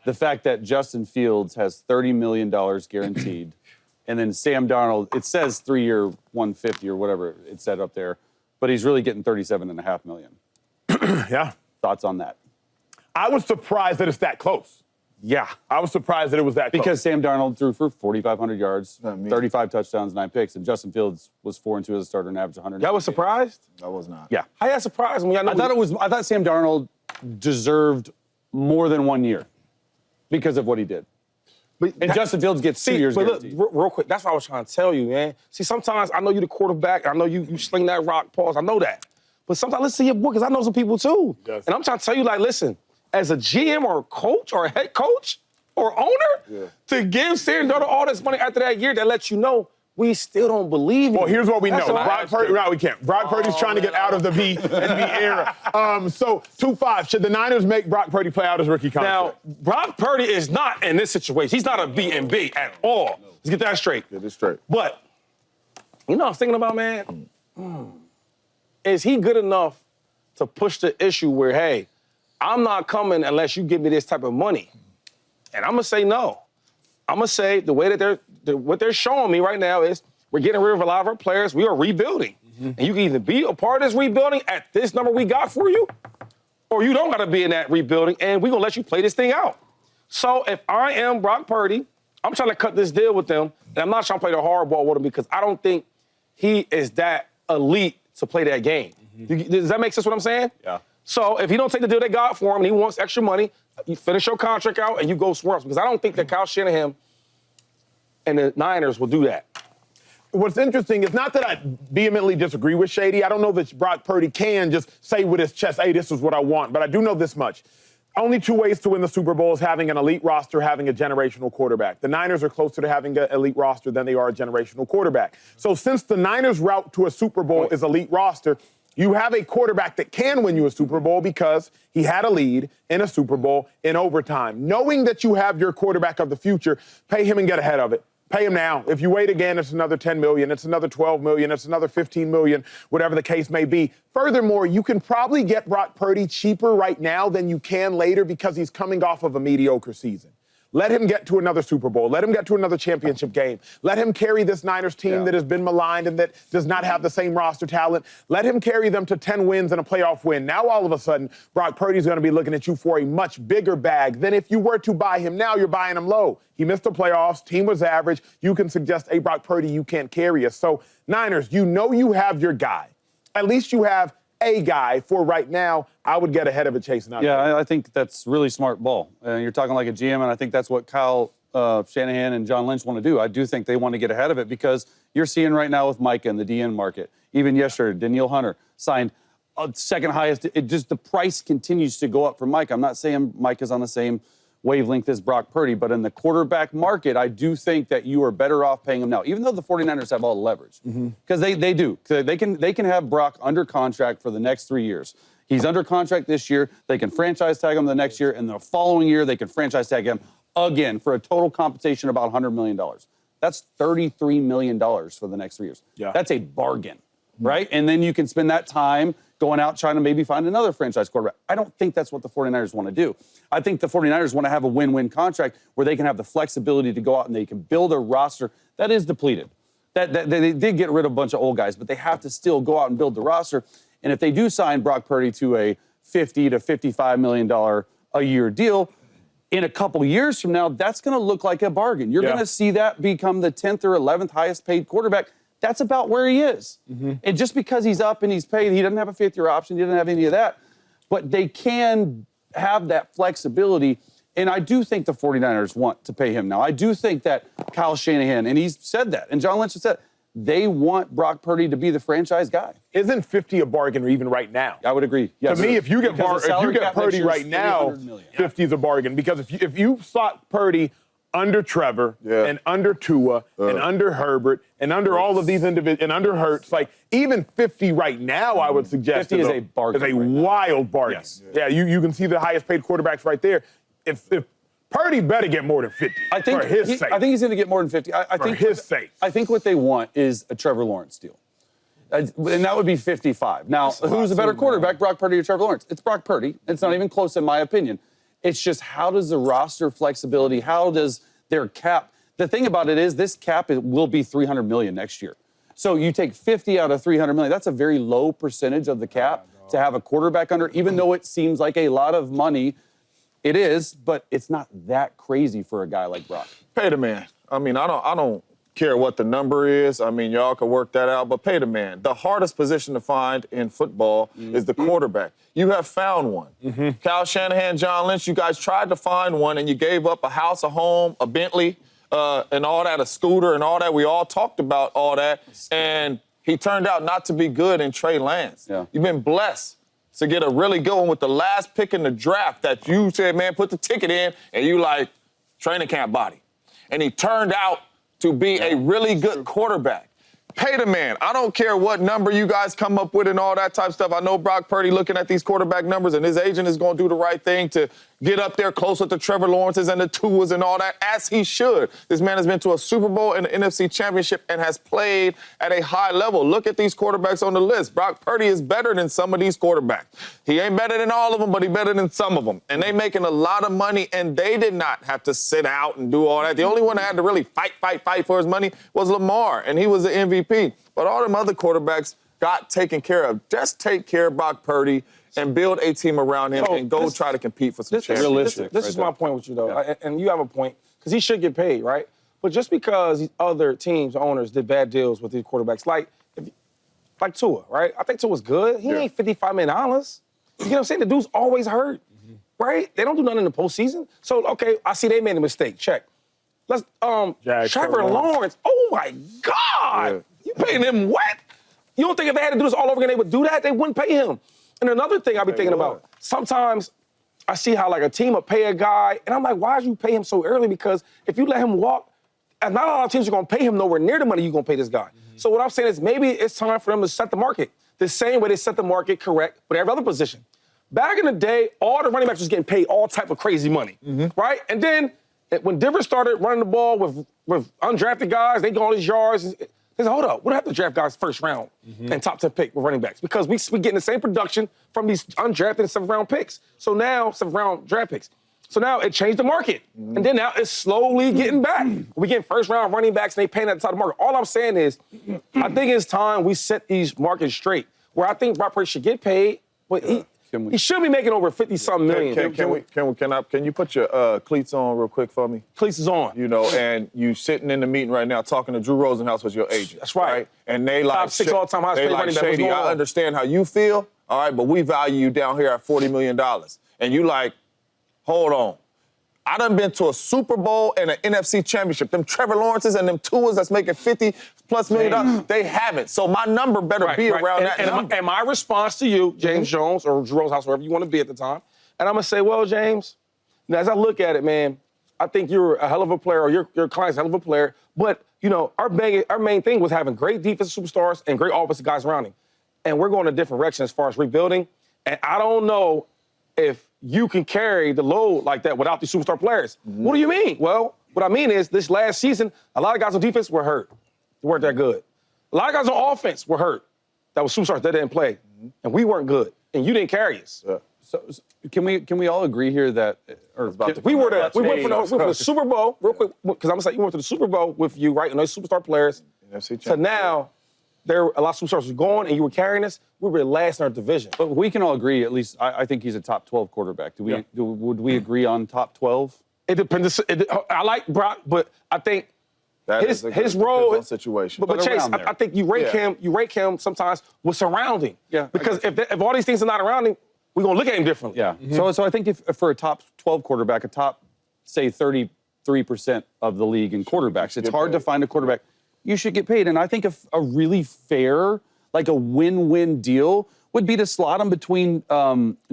the fact that Justin Fields has $30 million guaranteed, and then Sam Darnold, it says 3-year, 150 or whatever it said up there, but he's really getting $37.5 million. Yeah. Thoughts on that? I was surprised that it's that close. Yeah. I was surprised that it was that close. Because Sam Darnold threw for 4,500 yards, 35 touchdowns, 9 picks, and Justin Fields was 4-2 as a starter and averaged 100. Y'all was surprised? I was not. Yeah. How y'all surprised me? I thought Sam Darnold deserved more than 1 year because of what he did. And Justin Fields gets 2 years guaranteed. Look, real quick, that's what I was trying to tell you, man. See, sometimes I know you the quarterback. I know you sling that rock, pause. I know that. But sometimes let's see your book, because I know some people too. Yes. And I'm trying to tell you, like, listen, as a GM or a coach or a head coach or owner, to give Sam Darnold all this money after that year, that lets you know we still don't believe in Well, here's what we know. That's what Brock Purdy, no, we can't. Brock Purdy's trying to get out of the B and B era. So, 2-5, should the Niners make Brock Purdy play out his rookie contract? Now, Brock Purdy is not in this situation. He's not a B and B at all. Let's get that straight. Get it straight. But, you know what I was thinking about, man? Is he good enough to push the issue where, hey, I'm not coming unless you give me this type of money? And I'm going to say no. I'm going to say the way that what they're showing me right now is we're getting rid of a lot of our players. We are rebuilding. And you can either be a part of this rebuilding at this number we got for you, or you don't got to be in that rebuilding, and we're going to let you play this thing out. So if I am Brock Purdy, I'm trying to cut this deal with them, and I'm not trying to play the hardball with him because I don't think he is that elite to play that game. Does that make sense what I'm saying? Yeah. So if he don't take the deal they got for him and he wants extra money, you finish your contract out and you go somewhere else. Because I don't think that Kyle Shanahan and the Niners will do that. What's interesting is not that I vehemently disagree with Shady. I don't know that Brock Purdy can just say with his chest, hey, this is what I want. But I do know this much. Only 2 ways to win the Super Bowl is having an elite roster, having a generational quarterback. The Niners are closer to having an elite roster than they are a generational quarterback. So since the Niners' route to a Super Bowl is elite roster, you have a quarterback that can win you a Super Bowl because he had a lead in a Super Bowl in overtime. Knowing that you have your quarterback of the future, pay him and get ahead of it. Pay him now. If you wait again, it's another $10 million, it's another $12 million, it's another $15 million, whatever the case may be. Furthermore, you can probably get Brock Purdy cheaper right now than you can later because he's coming off of a mediocre season. Let him get to another Super Bowl. Let him get to another championship game. Let him carry this Niners team that has been maligned and that does not have the same roster talent. Let him carry them to 10 wins and a playoff win. Now, all of a sudden, Brock Purdy's going to be looking at you for a much bigger bag than if you were to buy him now. You're buying him low. He missed the playoffs. Team was average. You can suggest, hey, Brock Purdy, you can't carry us. So, Niners, you know you have your guy. At least you have a guy for right now. I would get ahead of it chasing out. Yeah, I think that's really smart ball. You're talking like a GM, and I think that's what Kyle Shanahan and John Lynch want to do. I do think they want to get ahead of it because you're seeing right now with Micah in the DN market. Even yesterday, Danielle Hunter signed second highest. It just the price continues to go up for Micah. I'm not saying Micah's on the same wavelength as Brock Purdy, but in the quarterback market, I do think that you are better off paying him now, even though the 49ers have all the leverage. Because they do. They can have Brock under contract for the next 3 years. He's under contract this year. They can franchise tag him the next year, and the following year they can franchise tag him again for a total compensation of about $100 million. That's $33 million for the next 3 years. Yeah. That's a bargain, right? And then you can spend that time going out trying to maybe find another franchise quarterback. I don't think that's what the 49ers want to do. I think the 49ers want to have a win-win contract where they can have the flexibility to go out and they can build a roster that is depleted. That they did get rid of a bunch of old guys, but they have to still go out and build the roster. And if they do sign Brock Purdy to a $50 to $55 million a year deal, in a couple years from now, that's going to look like a bargain. You're going to see that become the 10th or 11th highest paid quarterback. That's about where he is. And just because he's up and he's paid, he doesn't have a fifth-year option, he doesn't have any of that. But they can have that flexibility. And I do think the 49ers want to pay him now. I do think that Kyle Shanahan, and he's said that, and John Lynch has said, they want Brock Purdy to be the franchise guy. Isn't 50 a bargain even right now? I would agree. Yes. To me, if you get Purdy right now, 50 is a bargain. Because if you slot Purdy under Trevor and under Tua and under Herbert and under all of these individuals and under Hurts, like even 50 right now, I would suggest 50 is a bargain. Is a wild bargain. Yes. Yeah, you can see the highest paid quarterbacks right there. If Purdy better get more than 50 for his sake. I think he's going to get more than 50. I think his sake. I think what they want is a Trevor Lawrence deal. And that would be 55. Now, who's a better quarterback, Brock Purdy or Trevor Lawrence? It's Brock Purdy. It's not even close in my opinion. It's just how does the roster flexibility, how does their cap, the thing about it is this cap will be $300 million next year. So you take 50 out of $300 million, that's a very low percentage of the cap to have a quarterback under, even though it seems like a lot of money. It is, but it's not that crazy for a guy like Brock. Pay the man. I mean, I don't care what the number is. I mean, y'all can work that out, but pay the man. The hardest position to find in football is the quarterback. You have found one. Kyle Shanahan, John Lynch, you guys tried to find one, and you gave up a house, a home, a Bentley, and all that, a scooter and all that. We all talked about all that, and he turned out not to be good in Trey Lance. Yeah. You've been blessed to get a really good one with the last pick in the draft that you said, man, put the ticket in, and you like, training camp body. And he turned out to be a really good quarterback. Pay the man. I don't care what number you guys come up with and all that type of stuff. I know Brock Purdy looking at these quarterback numbers, and his agent is going to do the right thing to get up there closer to Trevor Lawrence's and the Tuas and all that, as he should. This man has been to a Super Bowl and an NFC Championship and has played at a high level. Look at these quarterbacks on the list. Brock Purdy is better than some of these quarterbacks. He ain't better than all of them, but he's better than some of them. And they making a lot of money, and they did not have to sit out and do all that. The only one that had to really fight for his money was Lamar, and he was the MVP. But all them other quarterbacks got taken care of. Just take care of Brock Purdy and build a team around him and go try to compete for some championships. This is my point with you, though, and you have a point, because he should get paid, right? But just because these other teams, owners, did bad deals with these quarterbacks, like Tua, right? I think Tua's good. He ain't $55 million. You know what I'm saying? The dude's always hurt, right? They don't do nothing in the postseason. So, okay, I see they made a mistake. Check. Let's, Trevor Lawrence. Oh, my God. You paying him what? You don't think if they had to do this all over again, they would do that? They wouldn't pay him. And another thing I be thinking about, sometimes I see how like a team will pay a guy, and I'm like, why did you pay him so early? Because if you let him walk, and not a lot of teams are going to pay him nowhere near the money you're going to pay this guy. So what I'm saying is maybe it's time for them to set the market the same way they set the market correct with every other position. Back in the day, all the running backs was getting paid all type of crazy money, right? And then when Denver started running the ball with undrafted guys, they go all these yards. They said, hold up, we don't have to draft guys first round and top 10 pick with running backs because we getting the same production from these undrafted 7th round picks. So now, 7th round draft picks. So now it changed the market. And then now it's slowly getting back. We get first round running backs and they paying at the top of the market. All I'm saying is, I think it's time we set these markets straight where I think Brock Purdy should get paid, but he should be making over 50-something million. Can you put your cleats on real quick for me? Cleats is on. You know, and you sitting in the meeting right now talking to Drew Rosenhaus was your agent. That's right. And they like top 6 all-time highest paid running back. Shady, I understand how you feel, all right, but we value you down here at $40 million. And you like, hold on. I done been to a Super Bowl and an NFC Championship. Them Trevor Lawrences and them Tuas that's making $50+ million, they haven't. So my number better be around that number. And my response to you, James Jones, or Drew Rosenhaus, wherever you want to be at the time, and I'm going to say, well, James, now as I look at it, man, I think you're a hell of a player, or your client's a hell of a player, but, you know, our main thing was having great defensive superstars and great offensive guys around him. And we're going a different direction as far as rebuilding, and I don't know if you can carry the load like that without these superstar players. What do you mean? Well, what I mean is this last season, a lot of guys on defense were hurt. They weren't that good. A lot of guys on offense were hurt. That was superstars that didn't play. And we weren't good. And you didn't carry us. Yeah. So can we all agree here that we went for the Super Bowl, real quick, because I'm going to say you went to the Super Bowl with you, right, and those superstar players. So now there were a lot of superstars were gone and you were carrying us. We were last in our division. But we can all agree, at least I think he's a top 12 quarterback. Would we agree on top 12? It depends. I like Brock, but I think his role situation. But Chase, I think you rake him sometimes with surrounding. Yeah. Because if all these things are not around him, we're gonna look at him differently. Yeah. So I think if for a top 12 quarterback, a top, say 33% of the league in quarterbacks, it's hard to find a quarterback. You should get paid. And I think a really fair, like a win-win deal would be to slot him between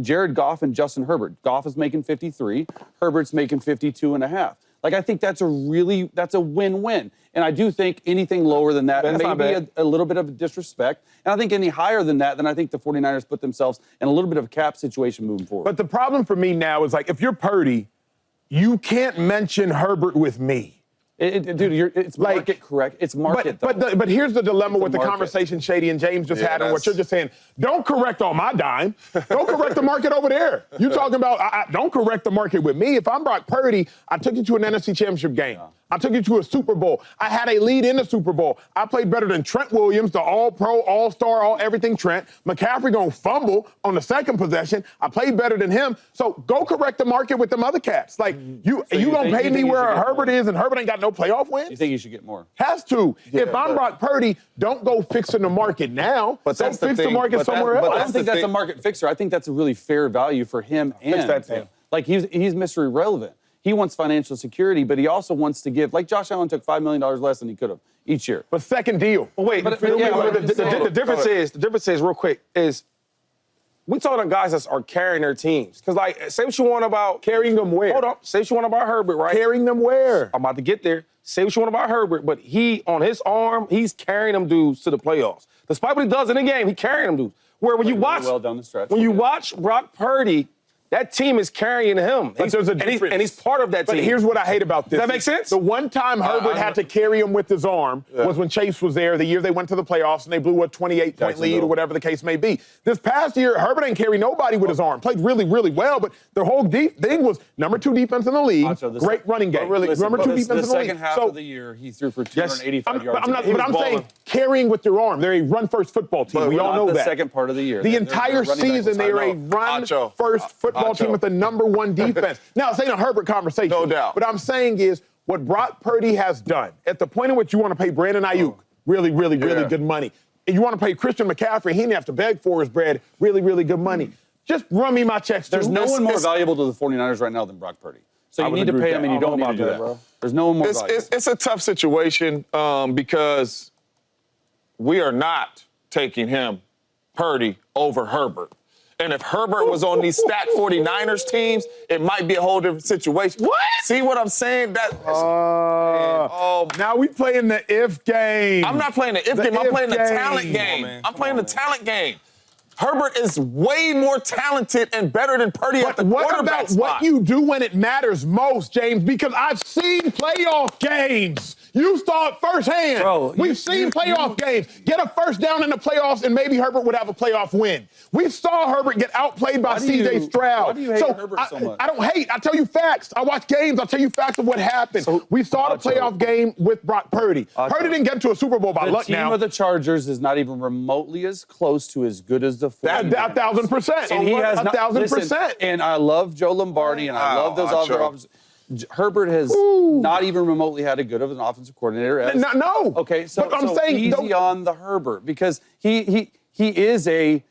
Jared Goff and Justin Herbert. Goff is making 53, Herbert's making 52.5. Like, I think that's a win-win. And I do think anything lower than that may be a little bit of a disrespect. And I think any higher than that, then I think the 49ers put themselves in a little bit of a cap situation moving forward. But the problem for me now is, like, if you're Purdy, you can't mention Herbert with me. Dude, it's Like, market correct. It's market, though. But here's the dilemma It's a with the market. conversation Shady and James just had and what that's- you're just saying. Don't correct on my dime. Don't correct the market over there. You talking about, don't correct the market with me. If I'm Brock Purdy, I took you to an NFC Championship game. I took you to a Super Bowl. I had a lead in the Super Bowl. I played better than Trent Williams, the all-pro, all-star, all-everything Trent. McCaffrey gonna fumble on the second possession. I played better than him. So go correct the market with them other cats. Like, you gonna pay me where Herbert is and Herbert ain't got no playoff wins? You think you should get more? Has to. If I'm Brock Purdy, don't go fixing the market now. But Don't that's the fix the thing. market But somewhere that- but else. I that's don't think the that's a thing. market fixer. I think that's a really fair value for him and that team. like he's Mr. Irrelevant. He wants financial security, but he also wants to give. Like Josh Allen took $5 million less than he could have each year. But second deal. But wait, But- the, yeah, the- but- the difference is real quick is we talking to guys that are carrying their teams. Because like, say what you want about Carrying them where? Hold on, say what you want about Herbert, right? Carrying them where? I'm about to get there. Say what you want about Herbert, but he on his arm, he's carrying them dudes to the playoffs. Despite what he does in the game, he carrying them dudes. Where when you Played really watch, well down the stretch. when you Yeah. watch Brock Purdy, that team is carrying him. But there's a difference. And he's part of that But team. here's what I hate about this. Does that make sense? The one time Herbert had to carry him with his arm was when Chase was there, the year they went to the playoffs and they blew a 28-point lead or whatever the case may be. This past year, Herbert ain't carry nobody with his arm. Played really, really well, but the whole thing was number 2 defense in the league, Acho, great running game. Listen, number 2 defense in the the league. second half of the year, he threw for 285 yards. But I'm saying carrying with your arm. They're a run-first football team. We all know the that. second part of the year. The Their entire running back season, was they were a high. Acho. run-first football team Acho. with the number 1 defense. Now, it's ain't a Herbert conversation. No doubt. What I'm saying is what Brock Purdy has done, at the point in which you want to pay Brandon Ayuk really, really, really Yeah. good money, and you want to pay Christian McCaffrey, he didn't have to beg for his bread, really, really good money. Just run me my checks, There's too. no one more it's- valuable to the 49ers right now than Brock Purdy. So I you would need to agree pay with him and that. you don't I don't need to know do about that, that, bro. There's no one more It's, valuable. it's a tough situation because we are not taking him, Purdy, over Herbert. And if Herbert was on these stacked 49ers teams, it might be a whole different situation. What? See what I'm saying? Now we playing the if game. I'm not playing the if The game. I'm if playing the game. talent Come game. on, man. I'm playing the talent game. Herbert is way more talented and better than Purdy at the What quarterback about spot. what you do when it matters most, James? Because I've seen playoff games. You saw it firsthand. Bro, We've seen playoff games. Get a first down in the playoffs, and maybe Herbert would have a playoff win. We saw Herbert get outplayed by Why do C.J. you- Stroud. why do you hate Herbert so much? I don't hate. I tell you facts. I watch games. I tell you facts of what happened. We saw the Acho. playoff game with Brock Purdy. Purdy didn't get to a Super Bowl by The luck team now. of the Chargers is not even remotely as close to as good as the 49ers. 1,000%. And he has not, 1,000%. listen, and I love Joe Lombardi, and I love those Acho. offensive. Herbert has not even remotely had a good of an offensive coordinator. As, No. Okay, so, But I'm so saying, easy don't- on the Herbert because he is a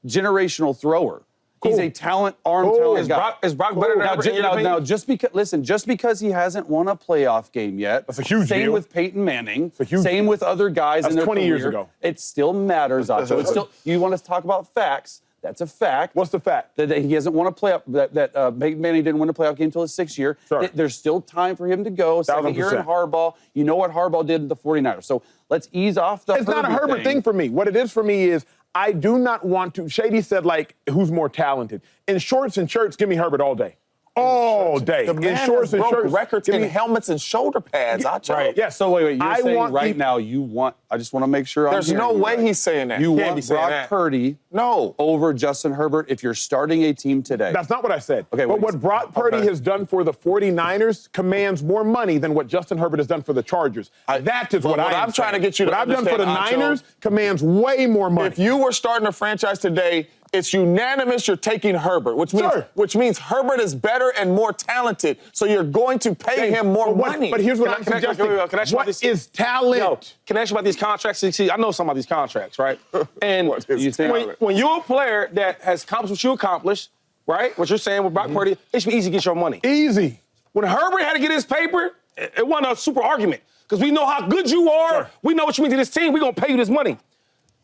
generational thrower. He's a talent, talent guy. Is Brock better than Now, Herbert in your opinion? now, just because he hasn't won a playoff game yet. That's a huge Same deal. with Peyton Manning. a huge Same deal. with other guys That's in their 20 years career. ago. It still matters, Acho. It's still. You want us to talk about facts? That's a fact. What's the fact? That he hasn't won a playoff. That Peyton Manning didn't win a playoff game until his 6th year. Sure. There's still time for him to go. Second year in 1,000%. Harbaugh. You know what Harbaugh did to the 49ers. So let's ease off the. It's not a Herbert thing for me. What it is for me is I do not want to. Shady said, like, who's more talented? In shorts and shirts, give me Herbert all day. All day. The In man shorts has and broke shirts. records give in me- helmets and shoulder pads, Acho. Right. Yeah. So wait. You're I saying want right people- now you want. I just want to make sure. There's I'm no hearing you way right. he's saying that. You He can't want be saying Brock that. Purdy No. over Justin Herbert if you're starting a team today. That's not what I said. Okay, but what what you Brock Purdy has done for the 49ers commands more money than what Justin Herbert has done for the Chargers. That is but what what I'm I'm trying to saying. get you to What I've done for the understand, Acho, Niners commands way more money. If you were starting a franchise today, it's unanimous you're taking Herbert, which means Herbert is better and more talented, so you're going to pay him more money. But here's what Can I- I'm can I- suggesting. can I ask you about What this? is talent? Yo, can I ask you about these contracts? See, I know some of these contracts, right? And What is You think- talent? when you're a player that has accomplished what you accomplished, right? What you're saying with Brock Purdy, it should be easy to get your money. Easy. When Herbert had to get his paper, it wasn't a super argument because we know how good you are. Sure. We know what you mean to this team. We're going to pay you this money.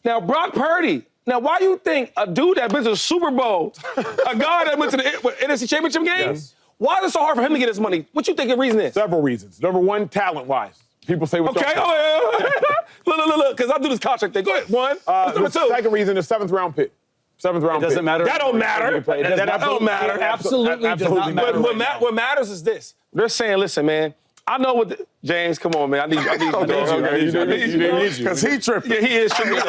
Now, Brock Purdy, why you think a dude that been to the Super Bowl, a guy that went to the NFC Championship game, Yes. why is it so hard for him to get his money? What you think the reason is? Several reasons. Number one, talent-wise. People say what Okay, look, because I do this contract thing. Go ahead, one. What's number two? Second reason is 7th-round pick. 7th-round It doesn't pick. matter. That don't matter. It does That not- don't matter. It absolutely does not matter. What, right now. what matters is this. They're saying, listen, man, I know what James, come on, man. I need you. I need you. Because he tripping. Yeah, he is tripping.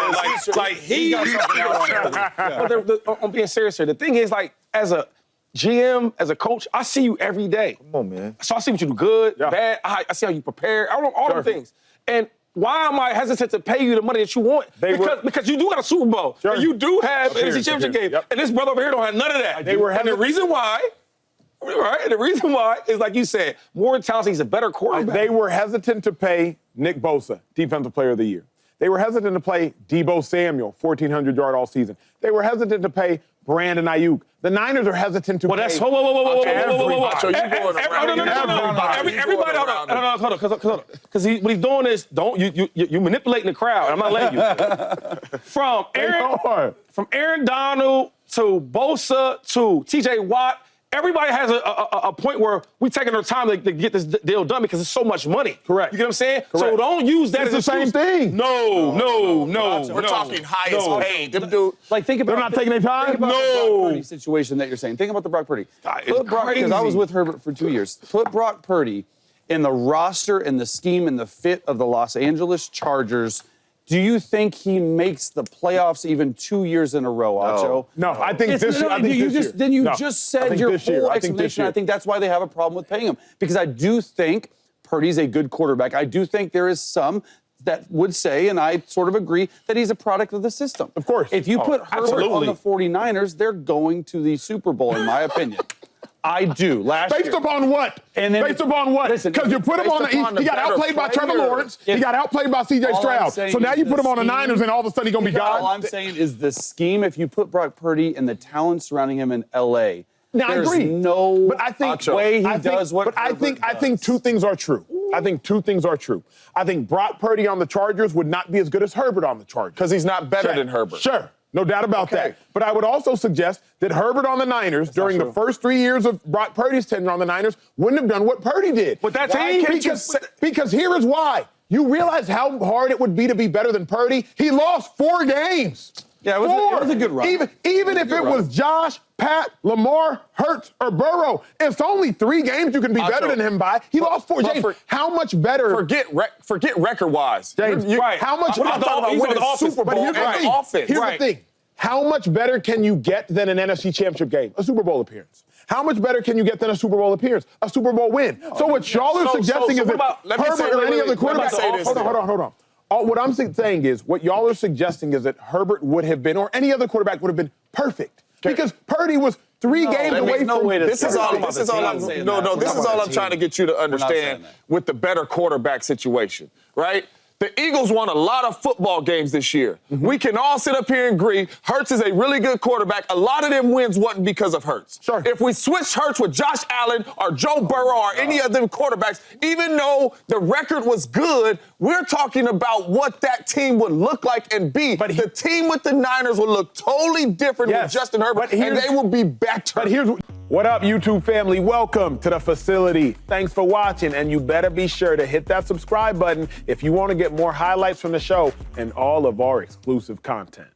Like he got something out on him. But I'm being serious here. The thing is, like, as a GM, as a coach, I see you every day. Come on, man. So I see what you do good, bad. I see how you prepare. I don't know all the things. And why am I hesitant to pay you the money that you want? Because you do got a Super Bowl. Sure. And you do have an NFC Championship game. Yep. And this brother over here don't have none of that. And the reason why, is like you said, more talent, he's a better quarterback. They were hesitant to pay Nick Bosa, Defensive Player of the Year. They were hesitant to pay Deebo Samuel, 1,400-yard all season. They were hesitant to pay Brandon Ayuk. The Niners are hesitant to pay. Well, that's whoa. So you going around Everybody, hold on. Because what he's doing is you manipulating the crowd. I'm not letting you. From Aaron Donald to Bosa to T.J. Watt. Everybody has a point where we're taking our time to get this deal done because it's so much money. Correct. You get what I'm saying? Correct. So don't use that It's as the same thing. No. We're talking highest paid. Them dude. Like, think about They're not taking their time? Think about the Brock Purdy situation that you're saying. Think about the Brock Purdy. It's Because I was with Herbert for 2 years. Put Brock Purdy in the roster and the scheme and the fit of the Los Angeles Chargers. Do you think he makes the playoffs even 2 years in a row, Acho? No, I think this year. You just said your whole explanation. I think that's why they have a problem with paying him. Because I do think Purdy's a good quarterback. I do think there is some that would say, and I sort of agree, that he's a product of the system. Of course. If you put Herbert on the 49ers, they're going to the Super Bowl, in my opinion. I do. Based upon what? Based upon what? Because you put him on he got outplayed by Trevor Lawrence. He got outplayed by C.J. Stroud. So now you put him on the Niners, and all of a sudden he's going to be gone. All I'm saying is the scheme. If you put Brock Purdy and the talent surrounding him in L.A., now, I agree. No way he does what. But I think two things are true. I think two things are true. I think Brock Purdy on the Chargers would not be as good as Herbert on the Chargers. Because he's not better than Herbert. Sure. No doubt about that. But I would also suggest that Herbert on the Niners during the first 3 years of Brock Purdy's tenure on the Niners wouldn't have done what Purdy did. But that team, because here is why. You realize how hard it would be to be better than Purdy? He lost 4 games. Yeah, it was a good run. Even if it was Josh, Pat, Lamar, Hurts, or Burrow, it's only 3 games you can be better than him by. He lost 4 games. How much better? Forget record-wise. James, how much? I'm talking about winning Super Bowl Here's the thing. How much better can you get than an NFC Championship game? A Super Bowl appearance. How much better can you get than a Super Bowl appearance? A Super Bowl win. So what y'all are suggesting is that Herbert or any other quarterback. Hold on. What I'm saying is, what y'all are suggesting is that Herbert would have been, or any other quarterback would have been perfect. Because Purdy was 3 games away from. This is all I'm trying to get you to understand with the better quarterback situation, right? The Eagles won a lot of football games this year. We can all sit up here and agree Hurts is a really good quarterback. A lot of them wins wasn't because of Hurts. Sure. If we switched Hurts with Josh Allen or Joe Burrow or any of them quarterbacks, even though the record was good, we're talking about what that team would look like and be. But the team with the Niners will look totally different with Justin Herbert, and they will be better. But here's what up, YouTube family? Welcome to the facility. Thanks for watching, and you better be sure to hit that subscribe button if you want to get more highlights from the show and all of our exclusive content.